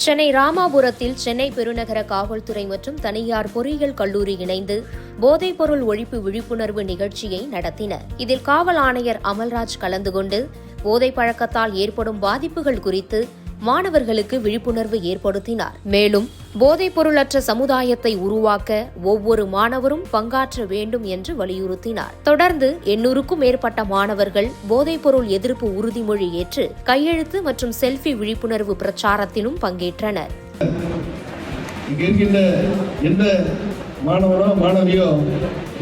சென்னை ராமாபுரத்தில் சென்னை பெருநகர காவல்துறை மற்றும் தனியார் பொறியியல் கல்லூரி இணைந்து போதைப்பொருள் ஒழிப்பு விழிப்புணர்வு நிகழ்ச்சியை நடத்தினர். இதில் காவல் ஆணையர் அமல்ராஜ் கலந்து கொண்டு போதை பழக்கத்தால் ஏற்படும் பாதிப்புகள் குறித்து மாணவர்களுக்கு விழிப்புணர்வு ஏற்படுத்தினார். மேலும் போதைப்பொருளற்ற சமுதாயத்தை உருவாக்க ஒவ்வொரு மாணவரும் பங்காற்ற வேண்டும் என்று வலியுறுத்தினார். தொடர்ந்து 800க்கும் மேற்பட்ட மாணவர்கள் போதைப்பொருள் எதிர்ப்பு உறுதிமொழி ஏற்று கையெழுத்து மற்றும் செல்ஃபி விழிப்புணர்வு பிரச்சாரத்திலும் பங்கேற்றனர். எந்த மாணவனோ மாணவியோ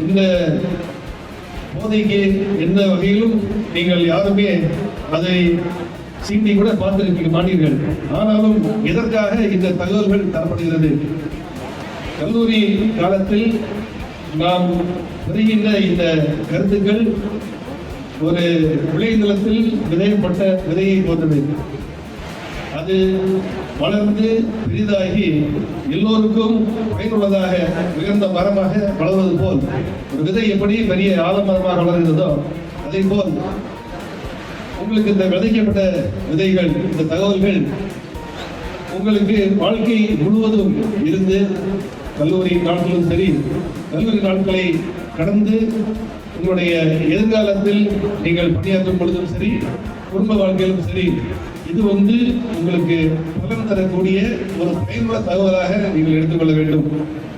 இந்த போதைக்கு எந்த வகையிலும் நீங்கள் யாருமே அதை சீண்டி கூட பார்த்திருக்க மாட்டீர்கள். ஆனாலும் எதற்காக இந்த தகவல்கள் தரப்படுகிறது? கல்லூரி காலத்தில் நாம் பெறுகின்ற இந்த கருத்துக்கள் ஒரு விளைநிலத்தில் விதைப்பட்ட விதையை போன்றது. அது வளர்ந்து பெரிதாகி எல்லோருக்கும் பயனுள்ளதாக உயர்ந்த மரமாக வளர்வது போல் ஒரு விதை எப்படி பெரிய ஆலமரமாக வளர்கிறதோ அதே போல் உங்களுக்கு இந்த விதைக்கப்பட்ட விதைகள், இந்த தகவல்கள் உங்களுக்கு வாழ்க்கை முழுவதும் இருந்து கல்லூரி நாட்களும் சரி, கல்லூரி நாட்களை கடந்து உங்களுடைய எதிர்காலத்தில் நீங்கள் பணியாற்றும் பொழுதும் சரி, குடும்ப வாழ்க்கையிலும் சரி, இது உங்களுக்கு பலன் தரக்கூடிய ஒரு பயனுள்ள தகவலாக நீங்கள் எடுத்துக்கொள்ள வேண்டும்.